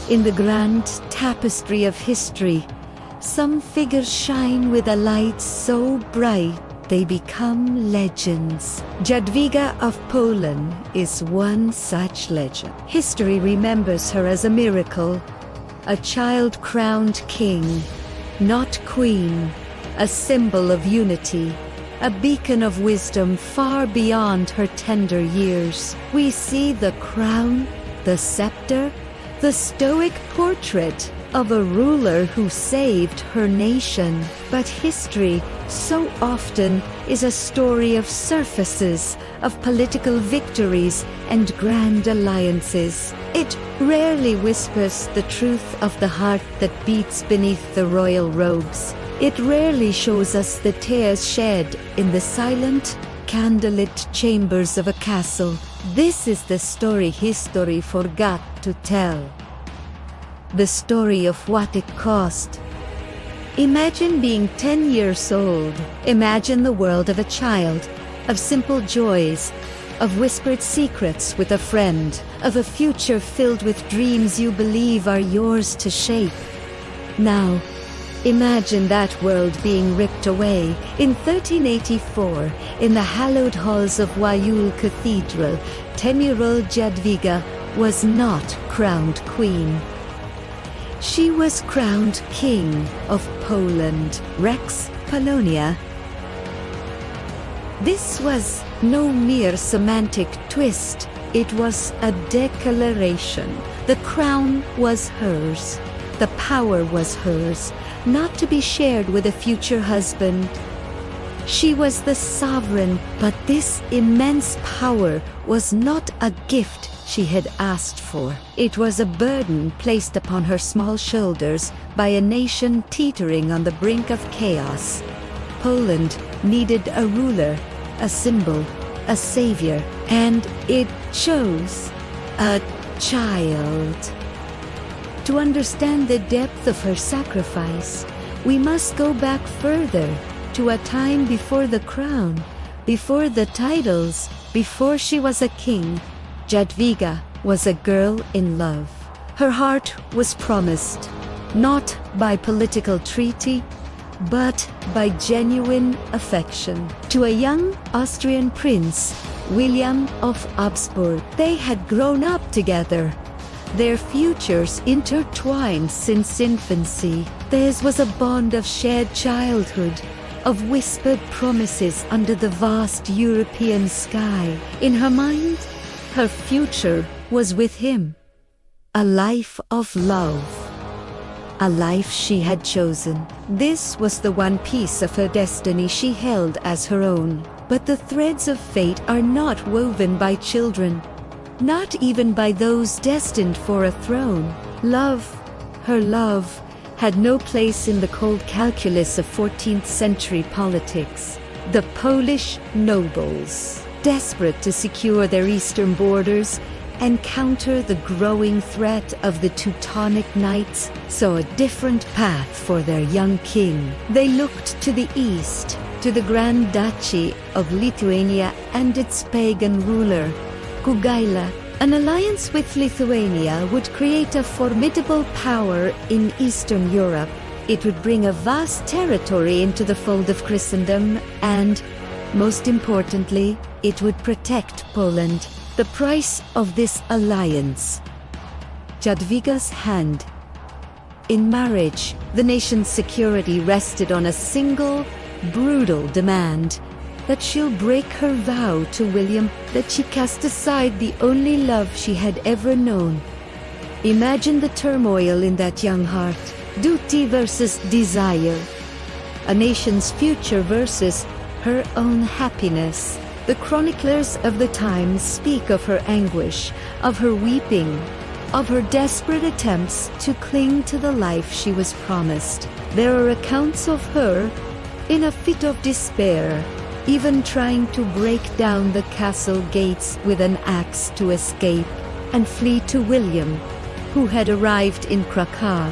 In the grand tapestry of history, some figures shine with a light so bright they become legends. Jadwiga of Poland is one such legend. History remembers her as a miracle, a child crowned king, not queen, a symbol of unity, a beacon of wisdom far beyond her tender years. We see the crown, the scepter, the stoic portrait of a ruler who saved her nation. But history, so often, is a story of surfaces, of political victories and grand alliances. It rarely whispers the truth of the heart that beats beneath the royal robes. It rarely shows us the tears shed in the silent, candlelit chambers of a castle. This is the story history forgot to tell. The story of what it cost. Imagine being 10 years old. Imagine the world of a child, of simple joys, of whispered secrets with a friend, of a future filled with dreams you believe are yours to shape. Now, imagine that world being ripped away. In 1384, in the hallowed halls of Wajul Cathedral, 10-year-old Jadwiga was not crowned queen. She was crowned King of Poland, Rex Polonia. This was no mere semantic twist, it was a declaration. The crown was hers, the power was hers, not to be shared with a future husband. She was the sovereign, but this immense power was not a gift she had asked for. It was a burden placed upon her small shoulders by a nation teetering on the brink of chaos. Poland needed a ruler, a symbol, a savior, and it chose a child. To understand the depth of her sacrifice, we must go back further, to a time before the crown, before the titles, before she was a king. Jadwiga was a girl in love. Her heart was promised, not by political treaty, but by genuine affection, to a young Austrian prince, William of Habsburg. They had grown up together, their futures intertwined since infancy. Theirs was a bond of shared childhood, of whispered promises under the vast European sky. In her mind, her future was with him. A life of love. A life she had chosen. This was the one piece of her destiny she held as her own. But the threads of fate are not woven by children, not even by those destined for a throne. Love, her love, had no place in the cold calculus of 14th century politics. The Polish nobles, desperate to secure their eastern borders and counter the growing threat of the Teutonic Knights, saw a different path for their young king. They looked to the east, to the Grand Duchy of Lithuania and its pagan ruler, Jogaila. An alliance with Lithuania would create a formidable power in Eastern Europe. It would bring a vast territory into the fold of Christendom and, most importantly, it would protect Poland. The price of this alliance: Jadwiga's hand. In marriage, the nation's security rested on a single, brutal demand: that she'll break her vow to William, that she cast aside the only love she had ever known. Imagine the turmoil in that young heart. Duty versus desire. A nation's future versus her own happiness. The chroniclers of the times speak of her anguish, of her weeping, of her desperate attempts to cling to the life she was promised. There are accounts of her, in a fit of despair, even trying to break down the castle gates with an axe to escape and flee to William, who had arrived in Krakow,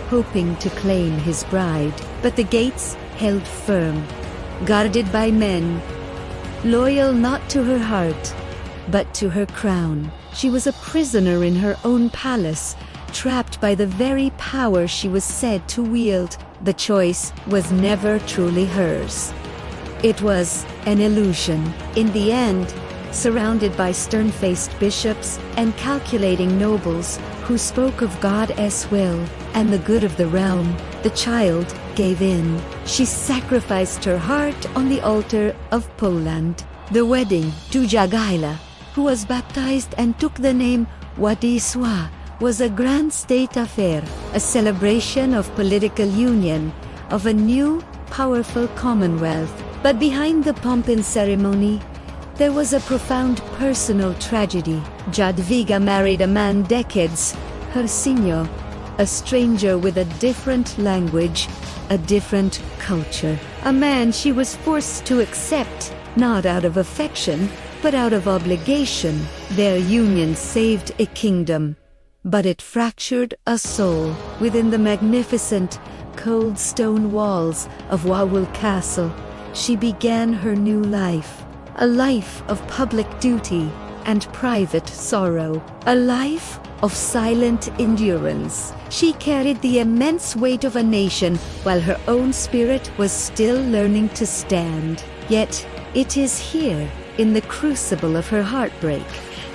hoping to claim his bride. But the gates held firm, guarded by men, loyal not to her heart, but to her crown. She was a prisoner in her own palace, trapped by the very power she was said to wield. The choice was never truly hers. It was an illusion. In the end, surrounded by stern-faced bishops and calculating nobles who spoke of God's will and the good of the realm, the child gave in. She sacrificed her heart on the altar of Poland. The wedding to Jadwiga, who was baptized and took the name Władysław, was a grand state affair, a celebration of political union, of a new, powerful commonwealth. But behind the pomp and ceremony, there was a profound personal tragedy. Jadwiga married a man decades her senior, a stranger with a different language, a different culture. A man she was forced to accept, not out of affection, but out of obligation. Their union saved a kingdom, but it fractured a soul. Within the magnificent, cold stone walls of Wawel Castle, she began her new life. A life of public duty and private sorrow. A life of silent endurance. She carried the immense weight of a nation while her own spirit was still learning to stand. Yet, it is here, in the crucible of her heartbreak,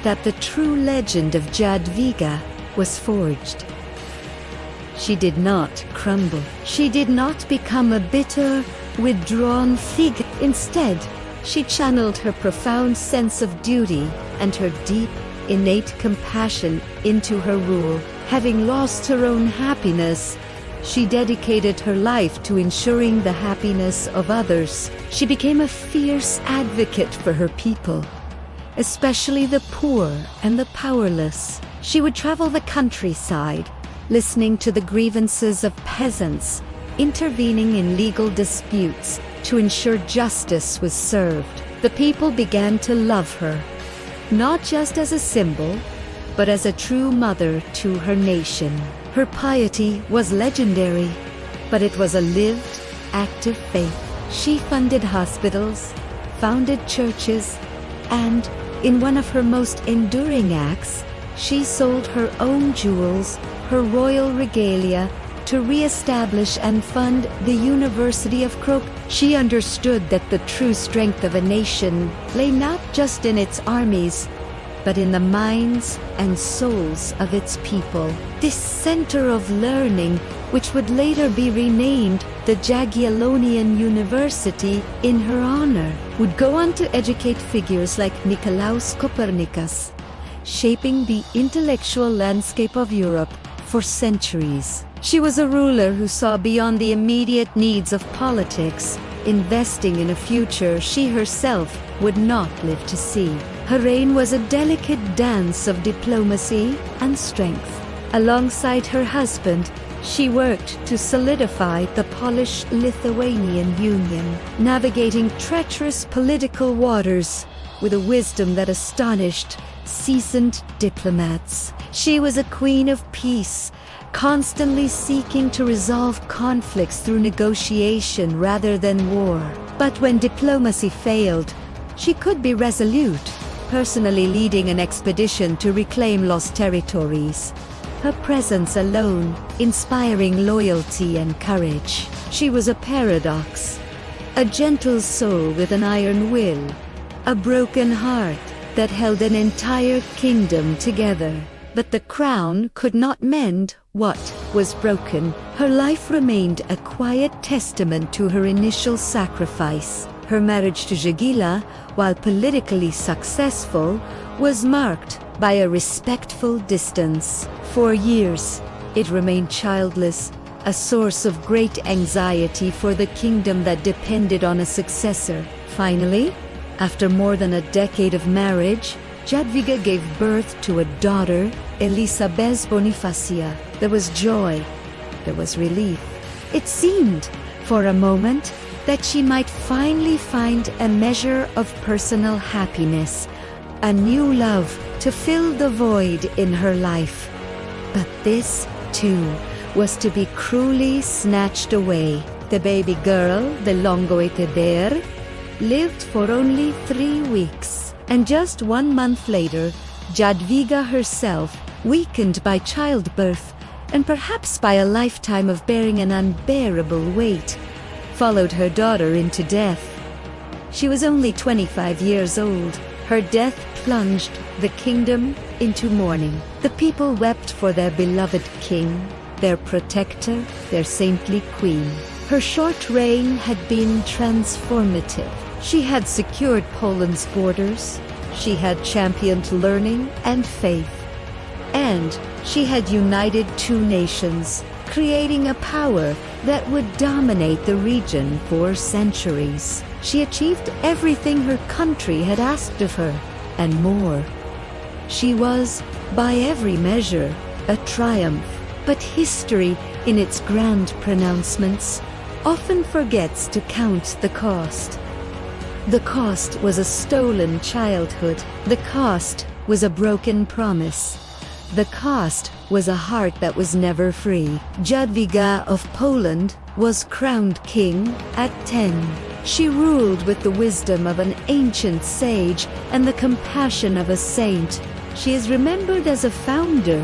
that the true legend of Jadwiga was forged. She did not crumble. She did not become a bitter, withdrawn fig. Instead, she channeled her profound sense of duty and her deep, innate compassion into her rule. Having lost her own happiness, she dedicated her life to ensuring the happiness of others. She became a fierce advocate for her people, especially the poor and the powerless. She would travel the countryside, listening to the grievances of peasants, intervening in legal disputes to ensure justice was served. The people began to love her, not just as a symbol, but as a true mother to her nation. Her piety was legendary, but it was a lived, active faith. She funded hospitals, founded churches, and, in one of her most enduring acts, she sold her own jewels, her royal regalia, to re-establish and fund the University of Croc. She understood that the true strength of a nation lay not just in its armies, but in the minds and souls of its people. This center of learning, which would later be renamed the Jagiellonian University in her honor, would go on to educate figures like Nicolaus Copernicus, shaping the intellectual landscape of Europe for centuries. She was a ruler who saw beyond the immediate needs of politics, investing in a future she herself would not live to see. Her reign was a delicate dance of diplomacy and strength. Alongside her husband, she worked to solidify the Polish-Lithuanian Union, navigating treacherous political waters with a wisdom that astonished seasoned diplomats. She was a queen of peace, constantly seeking to resolve conflicts through negotiation rather than war. But when diplomacy failed, she could be resolute, personally leading an expedition to reclaim lost territories. Her presence alone inspiring loyalty and courage. She was a paradox, a gentle soul with an iron will, a broken heart that held an entire kingdom together. But the crown could not mend what was broken. Her life remained a quiet testament to her initial sacrifice. Her marriage to Jadwiga, while politically successful, was marked by a respectful distance. For years, it remained childless, a source of great anxiety for the kingdom that depended on a successor. Finally, after more than a decade of marriage, Jadwiga gave birth to a daughter, Elisabeth Bonifacia. There was joy, there was relief. It seemed, for a moment, that she might finally find a measure of personal happiness, a new love to fill the void in her life. But this, too, was to be cruelly snatched away. The baby girl, the long-awaited heir, lived for only 3 weeks. And just 1 month later, Jadwiga herself weakened by childbirth, and perhaps by a lifetime of bearing an unbearable weight, followed her daughter into death. She was only 25 years old. Her death plunged the kingdom into mourning. The people wept for their beloved king, their protector, their saintly queen. Her short reign had been transformative. She had secured Poland's borders, she had championed learning and faith, and she had united two nations, creating a power that would dominate the region for centuries. She achieved everything her country had asked of her, and more. She was, by every measure, a triumph. But history, in its grand pronouncements, often forgets to count the cost. The cost was a stolen childhood. The cost was a broken promise. The cost was a heart that was never free. Jadwiga of Poland was crowned king at 10. She ruled with the wisdom of an ancient sage and the compassion of a saint. She is remembered as a founder,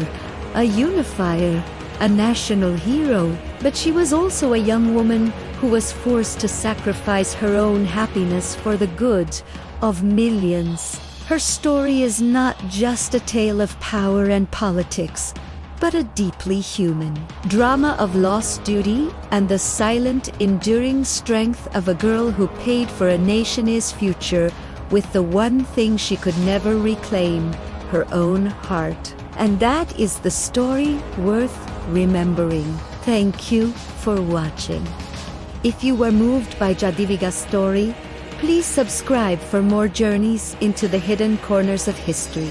a unifier, a national hero, but she was also a young woman who was forced to sacrifice her own happiness for the good of millions. Her story is not just a tale of power and politics, but a deeply human drama of lost duty and the silent, enduring strength of a girl who paid for a nation's future with the one thing she could never reclaim, her own heart. And that is the story worth remembering. Thank you for watching. If you were moved by Jadwiga's story, please subscribe for more journeys into the hidden corners of history.